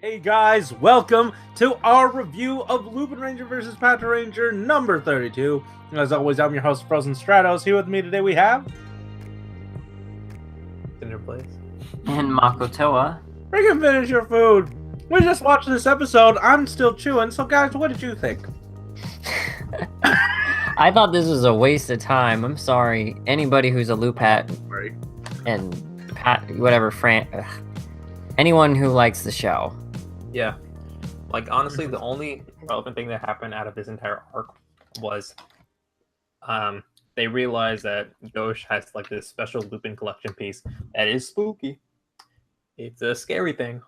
Hey guys, welcome to our review of Lupinranger vs. Patranger number 32. As always, I'm your host, Frozen Stratos. Here with me today we have... Cinder Blaze. And Makotoa. Freaking finish your food! We just watched this episode, I'm still chewing, so guys, what did you think? I thought this was a waste of time. I'm sorry. Anybody who's a Lupat and Pat, whatever, anyone who likes the show. Yeah. Like, honestly, the only relevant thing that happened out of this entire arc was they realized that Yosh has, like, this special Lupin collection piece that is spooky. It's a scary thing.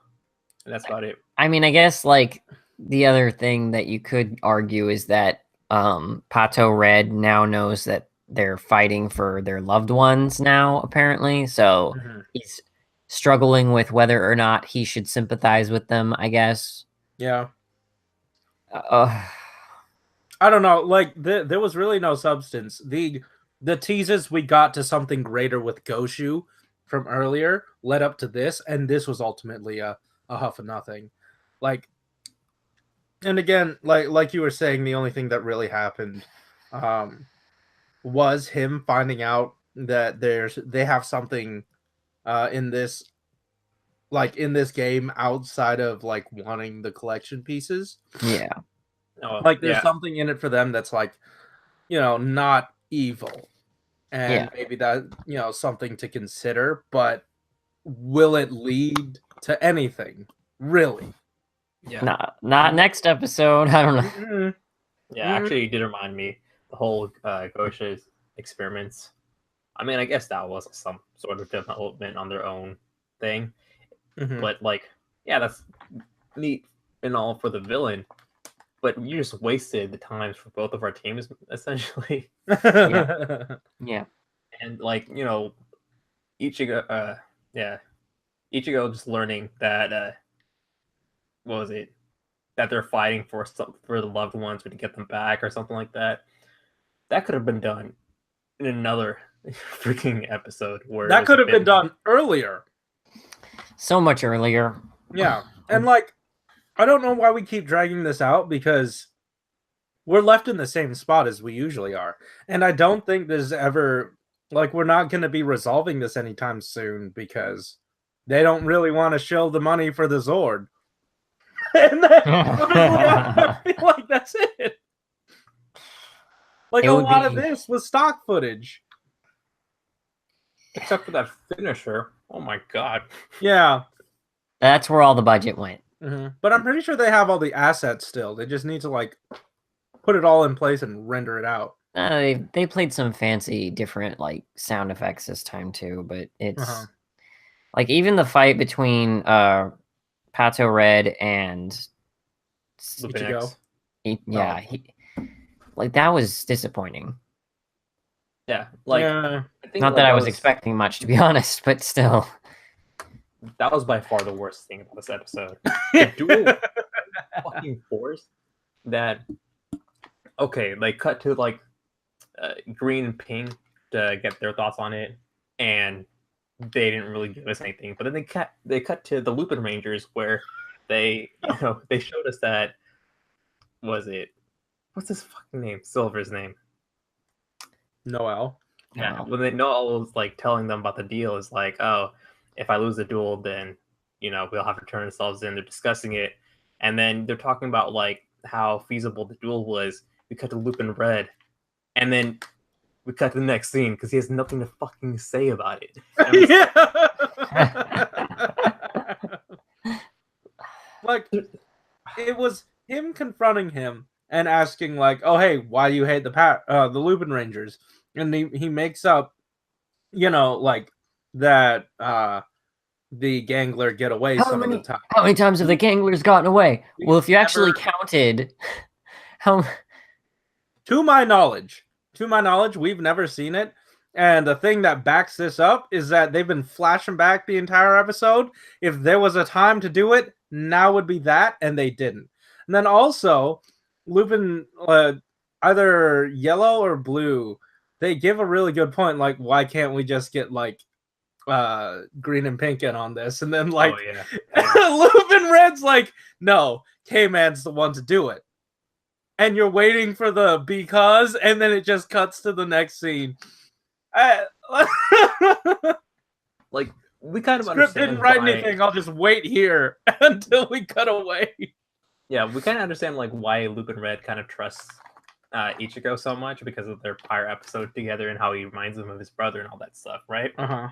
And that's about it. I mean, I guess, like, the other thing that you could argue is that Pato Red now knows that they're fighting for their loved ones now, apparently. So he's struggling with whether or not he should sympathize with them, I guess. Yeah. I don't know. Like, there was really no substance. The teases we got to something greater with Koshu from earlier led up to this, and this was ultimately a huff of nothing. Like, and again, like you were saying, the only thing that really happened was him finding out that they have something in this game outside of like wanting the collection pieces. Yeah. Like there's something in it for them that's like, not evil. And maybe that, something to consider, but will it lead to anything? Really? Yeah. Not next episode. I don't know. Yeah, actually, it did remind me the whole Gosha's experiments. I mean, I guess that was some sort of development on their own thing. But, like, yeah, that's neat and all for the villain. But you just wasted the times for both of our teams, essentially. Yeah. And, like, Ichigo, Ichigo just learning that, what was it? That they're fighting for the loved ones or to get them back or something like that. That could have been done in another freaking episode. Where that could have been done earlier. So much earlier. Yeah. And like, I don't know why we keep dragging this out because we're left in the same spot as we usually are. And I don't think there's ever, like, we're not going to be resolving this anytime soon because they don't really want to show the money for the Zord. And then, I feel like that's it. Like, a lot of this was stock footage. Except for that finisher. Oh my god. Yeah. That's where all the budget went. But I'm pretty sure they have all the assets still. They just need to, like, put it all in place and render it out. They played some fancy different, like, sound effects this time, too. But it's... Like, even the fight between Pato Red and... Ichigo. Like, that was disappointing. Yeah, like... Yeah. I think not that I was expecting much, to be honest, but still... That was by far the worst thing about this episode. The dual fucking force that... Okay, like, cut to, like, Green and Pink to get their thoughts on it, and they didn't really give us anything. But then they cut to the Lupinrangers, where they, they showed us that... Was it... What's his fucking name? Silver's name. Noel. Yeah, when Noel was, like, telling them about the deal, is like, oh... If I lose the duel, then, we'll have to turn ourselves in. They're discussing it. And then they're talking about, like, how feasible the duel was. We cut to Lupin Red. And then we cut to the next scene because he has nothing to fucking say about it. Like, it was him confronting him and asking, like, oh, hey, why do you hate the Lupinrangers? And he makes up, like, that the Angler Getaway some of the time. How many times have the Ganglers gotten away? Well, if you actually counted, how... To my knowledge, we've never seen it. And the thing that backs this up is that they've been flashing back the entire episode. If there was a time to do it, now would be that, and they didn't. And then also, Lupin, either yellow or blue, they give a really good point, like, why can't we just get, like, green and pink in on this, and then like Oh yeah. Lupin Red's like, no, K-Man's the one to do it. And you're waiting for the because, and then it just cuts to the next scene. Like we kind of Script understand didn't write why- anything. I'll just wait here until we cut away. Yeah, we kind of understand like why Lupin Red kind of trusts Ichigo so much because of their prior episode together and how he reminds him of his brother and all that stuff, right? Uh-huh.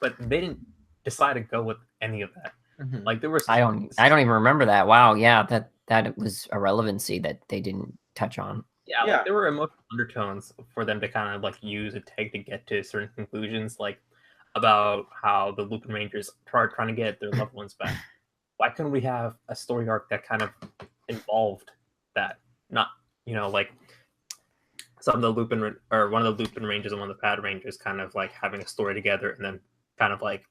But they didn't decide to go with any of that. Mhm. Like there was, I don't even remember that. Wow, yeah, that was a relevancy that they didn't touch on. yeah, Yeah. like, there were emotional undertones for them to kind of like use and take to get to certain conclusions, like about how the Lupin Rangers are trying to get their loved ones back. Why couldn't we have a story arc that kind of involved that? Not, like some of the Lupin or one of the Lupin Rangers and one of the Patrangers kind of like having a story together and then kind of like,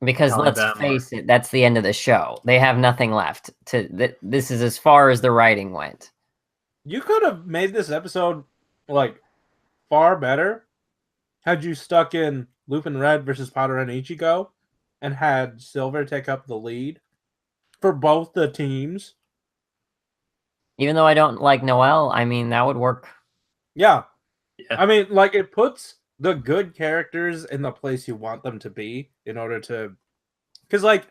Because telling let's them face it, that's the end of the show. They have nothing left. This is as far as the writing went. You could have made this episode like far better had you stuck in Lupin Red versus Patranger and Ichigo and had Silver take up the lead for both the teams. Even though I don't like Noelle, I mean, that would work. Yeah. Yeah. I mean, like, it puts the good characters in the place you want them to be in order to... Because, like,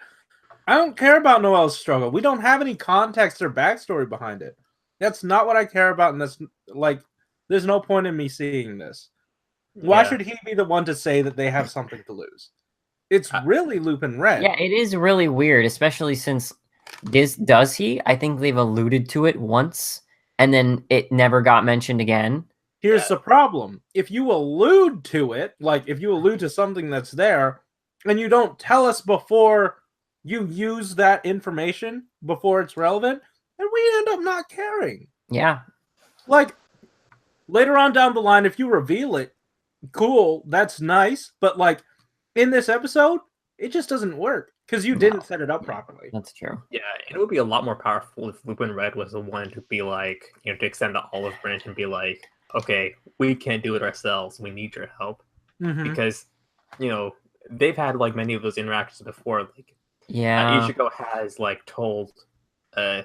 I don't care about Noelle's struggle. We don't have any context or backstory behind it. That's not what I care about, and that's, like, there's no point in me seeing this. Why should he be the one to say that they have something to lose? It's really Lupin Red. Yeah, it is really weird, especially since does he? I think they've alluded to it once, and then it never got mentioned again. Here's the problem. If you allude to it, like if you allude to something that's there, and you don't tell us before you use that information, before it's relevant, then we end up not caring. Yeah. Like, later on down the line, if you reveal it, cool, that's nice, but like, in this episode, it just doesn't work, because you didn't set it up properly. That's true. Yeah, it would be a lot more powerful if Lupin Red was the one to be like, to extend the olive branch and be like, okay, we can't do it ourselves. We need your help. Mhm. Because, they've had like many of those interactions before. Like, Yeah. Ichigo has like told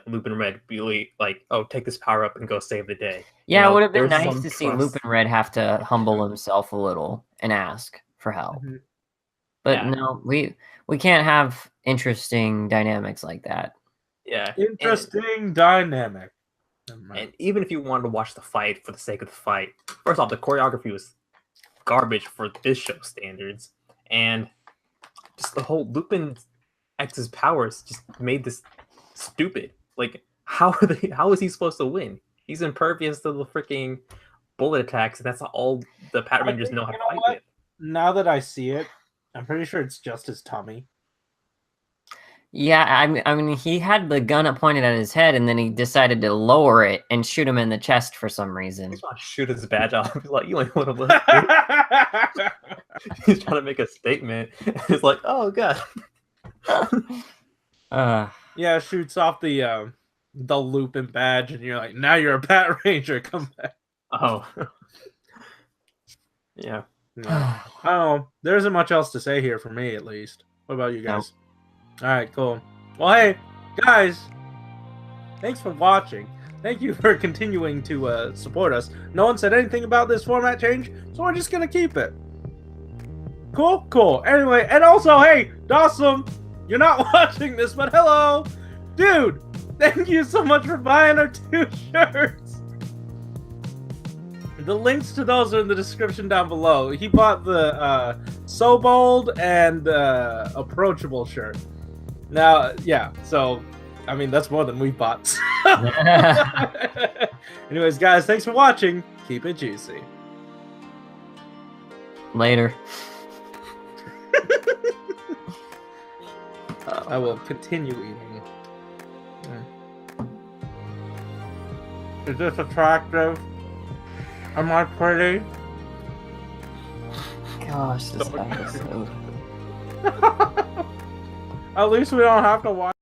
Lupin Red, really like, oh, take this power up and go save the day. Yeah, it would have been there's nice some to see trust. Lupin Red have to humble himself a little and ask for help. Mhm. But Yeah. no, we can't have interesting dynamics like that. Yeah. Interesting dynamic. And even if you wanted to watch the fight for the sake of the fight, first off, the choreography was garbage for this show standards, and just the whole Lupin X's powers just made this stupid. Like, how is he supposed to win? He's impervious to the freaking bullet attacks, and that's all the Patrangers know how to fight with. Now that I see it, I'm pretty sure it's just his tummy. Yeah, I mean, he had the gun pointed at his head, and then he decided to lower it and shoot him in the chest for some reason. He's trying to shoot his badge off. He's like, you ain't want to look. He's trying to make a statement. It's like, oh god. Yeah, shoots off the Lupin badge, and you're like, now you're a Patranger. Come back. Oh. Yeah. Oh, there isn't much else to say here for me, at least. What about you guys? All right, cool. Well, hey, guys, thanks for watching. Thank you for continuing to support us. No one said anything about this format change, so we're just gonna keep it. Cool, cool. Anyway, and also, hey, Dawson, you're not watching this, but hello, dude. Thank you so much for buying our 2 shirts. The links to those are in the description down below. He bought the So Bold and Approachable shirt. Now, yeah, so, I mean, that's more than we bought. Anyways, guys, thanks for watching. Keep it juicy. Later. I will continue eating. Is this attractive? Am I pretty? Gosh, this episode. At least we don't have to watch.